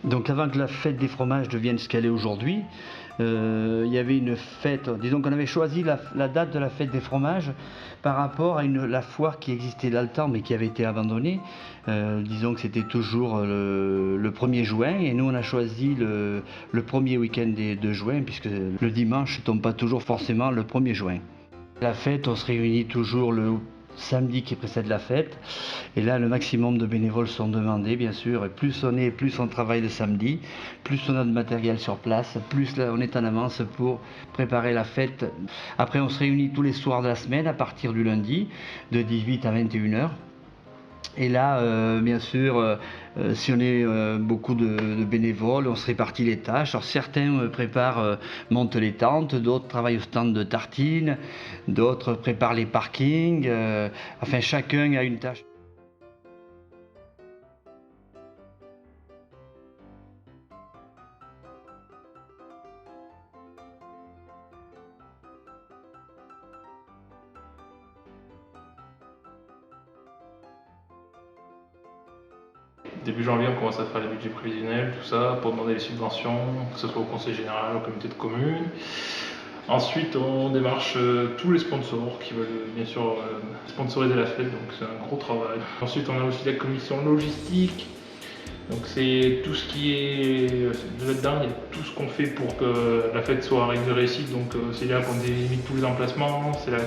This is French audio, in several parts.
Donc avant que la fête des fromages devienne ce qu'elle est aujourd'hui, il y avait une fête, disons qu'on avait choisi la date de la fête des fromages par rapport à la foire qui existait dans le temps mais qui avait été abandonnée. Disons que c'était toujours le 1er juin et nous on a choisi le premier week-end de juin puisque le dimanche ne tombe pas toujours forcément le 1er juin. La fête, on se réunit toujours le samedi qui précède la fête. Et là, le maximum de bénévoles sont demandés, bien sûr. Et plus on travaille le samedi, plus on a de matériel sur place, plus là, on est en avance pour préparer la fête. Après, on se réunit tous les soirs de la semaine à partir du lundi, de 18 à 21h. Et là, bien sûr, si on est beaucoup de bénévoles, on se répartit les tâches. Alors certains montent les tentes, d'autres travaillent au stand de tartines, d'autres préparent les parkings. Enfin, chacun a une tâche. Début janvier, on commence à faire les budgets prévisionnels, tout ça, pour demander les subventions, que ce soit au conseil général, au comité de communes. Ensuite, on démarche tous les sponsors qui veulent bien sûr sponsoriser la fête, donc c'est un gros travail. Ensuite, on a aussi la commission logistique. Donc c'est tout ce qui est de là-dedans, il y a tout ce qu'on fait pour que la fête soit une réussite. Donc c'est là qu'on délimite tous les emplacements, c'est là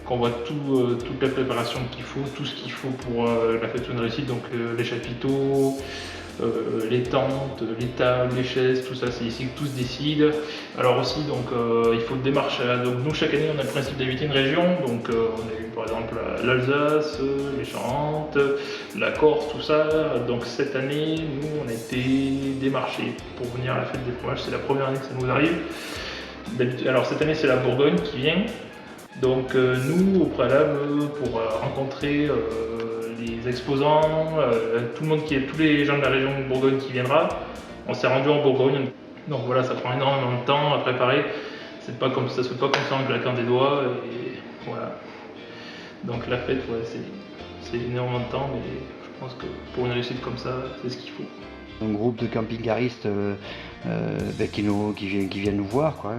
qu'on voit toute la préparation qu'il faut, tout ce qu'il faut pour la fête soit une réussite. Donc les chapiteaux, les tentes, les tables, les chaises, tout ça, c'est ici que tout se décide. Alors aussi, donc, il faut démarcher. Donc nous, chaque année, on a le principe d'inviter une région. Donc on a eu par exemple l'Alsace, les Charentes, la Corse, tout ça. Donc cette année, nous, on a été démarchés pour venir à la fête des fromages. C'est la première année que ça nous arrive. Alors cette année, c'est la Bourgogne qui vient. Donc nous, au préalable, pour rencontrer les exposants, tous les gens de la région de Bourgogne qui viendra, on s'est rendu en Bourgogne. Donc voilà, ça prend énormément de temps à préparer. Ça se fait pas comme ça en claquant des doigts. Et voilà. Donc la fête, ouais, c'est énormément de temps, mais je pense que pour une réussite comme ça, c'est ce qu'il faut. Un groupe de camping-caristes qui viennent nous voir, quoi.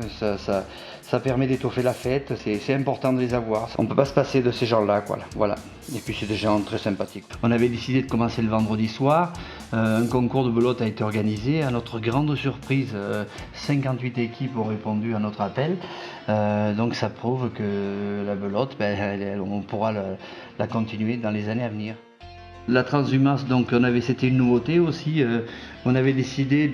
Ça permet d'étoffer la fête, c'est important de les avoir. On ne peut pas se passer de ces gens-là, quoi. Voilà. Et puis c'est des gens très sympathiques. On avait décidé de commencer le vendredi soir. Un concours de belote a été organisé. À notre grande surprise, 58 équipes ont répondu à notre appel. Donc ça prouve que la belote, on pourra la continuer dans les années à venir. La transhumance, donc c'était une nouveauté aussi. On avait décidé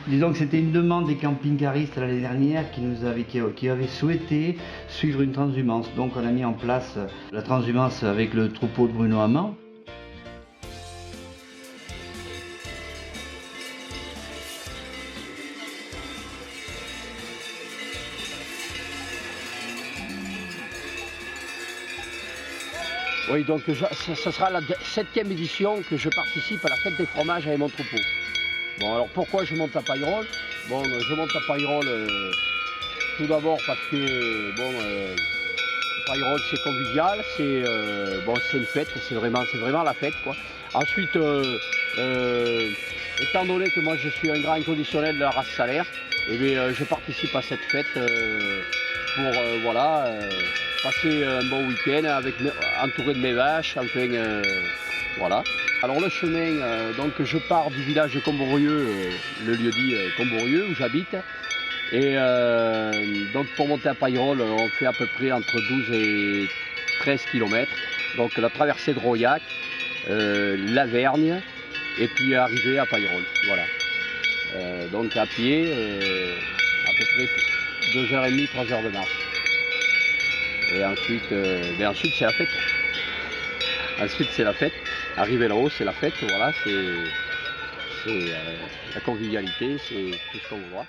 disons que c'était une demande des camping-caristes l'année dernière qui avaient souhaité suivre une transhumance. Donc on a mis en place la transhumance avec le troupeau de Bruno Hamon. Oui, donc ça sera la 7e édition que je participe à la fête des fromages avec mon troupeau. Bon, alors pourquoi je monte à Paillerolle? Bon, je monte à Paillerolle tout d'abord parce que Paillerolle c'est convivial, c'est une fête, c'est vraiment la fête, quoi. Ensuite, étant donné que moi je suis un grand inconditionnel de la race salaire, je participe à cette fête pour passer un bon week-end entouré de mes vaches, enfin voilà. Alors le chemin, donc je pars du village de Combourieux, le lieu-dit Combourieux où j'habite. Et donc pour monter à Paillerolle, on fait à peu près entre 12 et 13 km. Donc la traversée de Royac, Lavergne, et puis arriver à Paillerolle. Voilà. Donc à pied, à peu près 2h30, 3h de marche. Et ensuite, c'est la fête. Ensuite, c'est la fête. Arriver là-haut, c'est la fête. Voilà, c'est la convivialité, c'est tout ce qu'on voit.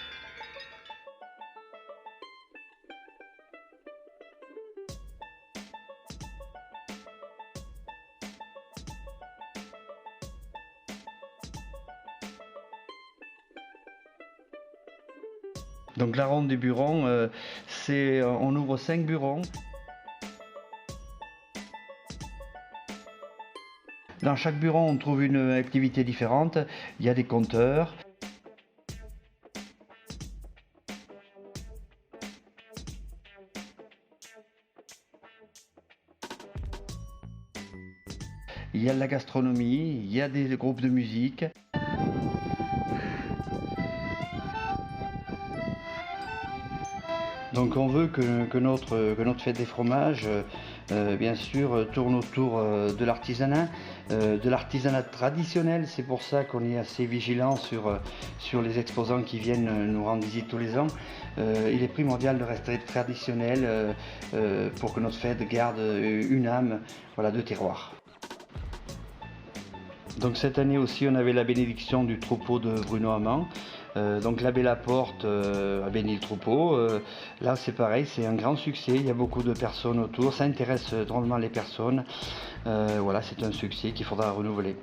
Donc la ronde des Burons, on ouvre 5 burons. Dans chaque bureau, on trouve une activité différente. Il y a des compteurs. Il y a de la gastronomie, il y a des groupes de musique. Donc on veut que notre fête des fromages, bien sûr, tourne autour de l'artisanat traditionnel. C'est pour ça qu'on est assez vigilant sur les exposants qui viennent nous rendre visite tous les ans. Il est primordial de rester traditionnel pour que notre fête garde une âme, voilà, de terroir. Donc cette année aussi, on avait la bénédiction du troupeau de Bruno Amand. Donc l'abbé Laporte a béni le troupeau. Là c'est pareil, c'est un grand succès, il y a beaucoup de personnes autour, ça intéresse drôlement les personnes. Voilà, c'est un succès qu'il faudra renouveler.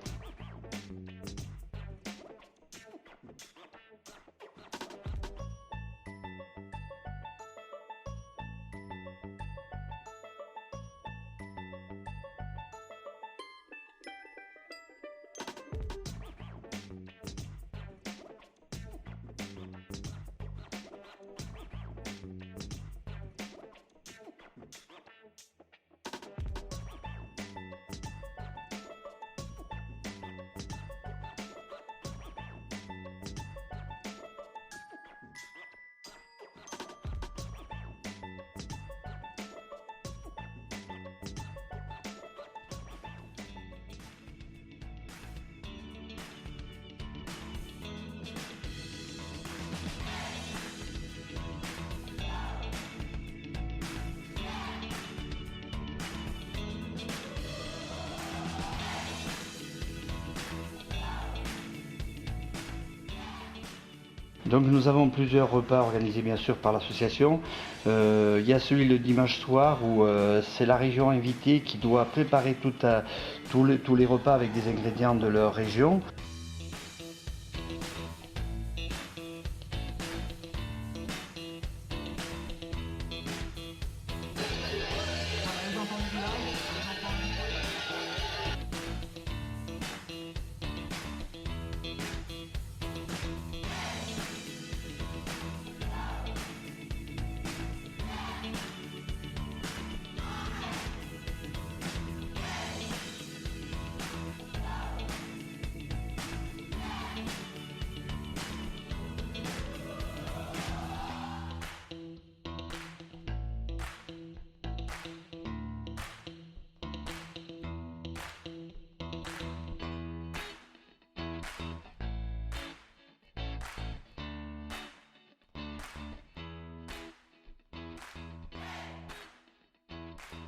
Donc nous avons plusieurs repas organisés bien sûr par l'association. Il y a celui le dimanche soir où c'est la région invitée qui doit préparer tous les repas avec des ingrédients de leur région.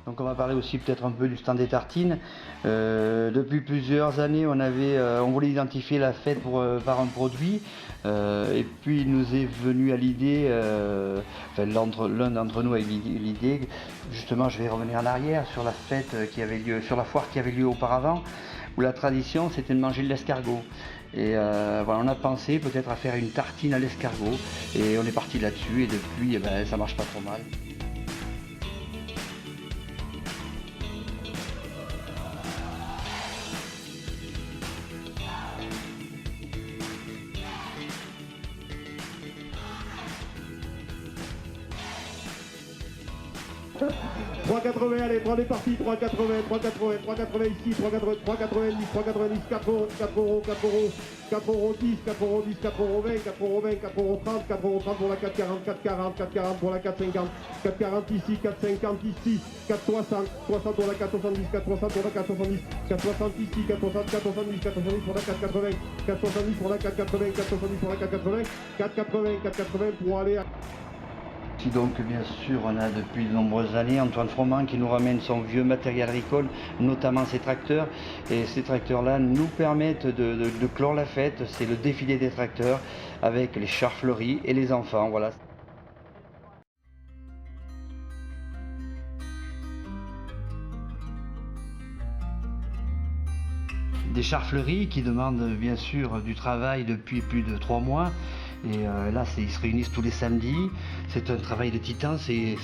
Donc on va parler aussi peut-être un peu du stand des tartines. Depuis plusieurs années, on voulait identifier la fête par un produit. Et puis il nous est venu à l'idée, l'un d'entre nous a eu l'idée, justement je vais revenir en arrière sur la fête qui avait lieu, sur la foire qui avait lieu auparavant, où la tradition c'était de manger de l'escargot. Et voilà, on a pensé peut-être à faire une tartine à l'escargot et on est parti là-dessus et depuis ça marche pas trop mal. $3,80, allez, on est parti, $3,80, $3,80 ici, $3,90, $4,10, €4, €10, €20, €20, €30 pour la 4,40, $4,40 pour la 4,50, $4,40 ici, $4,50 ici, $4,60 pour la 4,70, $4,60 pour la 4,70, $4,60 ici, $4,70 pour la 4,80, $4,70 pour la 4,80, $4,70 pour la 4,80, $4,80 pour aller à... Donc bien sûr on a depuis de nombreuses années Antoine Froment qui nous ramène son vieux matériel agricole, notamment ses tracteurs, et ces tracteurs là nous permettent de clore la fête. C'est le défilé des tracteurs avec les chars fleuris et les enfants, voilà. Des chars fleuris qui demandent bien sûr du travail depuis plus de 3 mois. Et là, ils se réunissent tous les samedis. C'est un travail de titan, c'est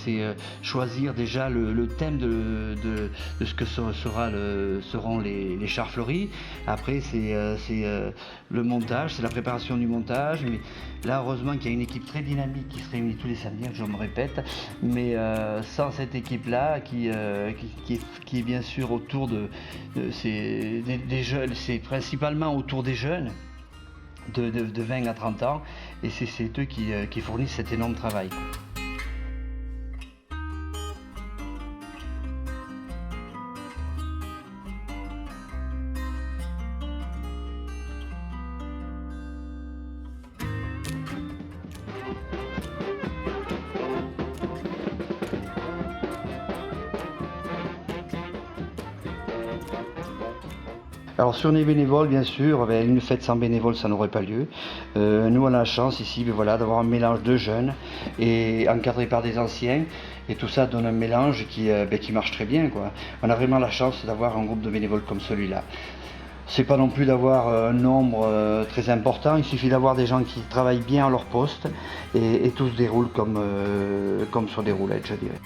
choisir déjà le thème de ce que seront les chars fleuris. Après, c'est le montage, c'est la préparation du montage. Mais là, heureusement qu'il y a une équipe très dynamique qui se réunit tous les samedis, je me répète. Mais sans cette équipe-là, qui est bien sûr autour des jeunes, c'est principalement autour des jeunes de 20 à 30 ans, et c'est eux qui fournissent cet énorme travail. Alors sur les bénévoles, bien sûr, une fête sans bénévoles, ça n'aurait pas lieu. Nous, on a la chance ici d'avoir un mélange de jeunes et encadré par des anciens. Et tout ça donne un mélange qui marche très bien, quoi. On a vraiment la chance d'avoir un groupe de bénévoles comme celui-là. C'est pas non plus d'avoir un nombre très important, il suffit d'avoir des gens qui travaillent bien à leur poste et tout se déroule comme sur des roulettes, je dirais.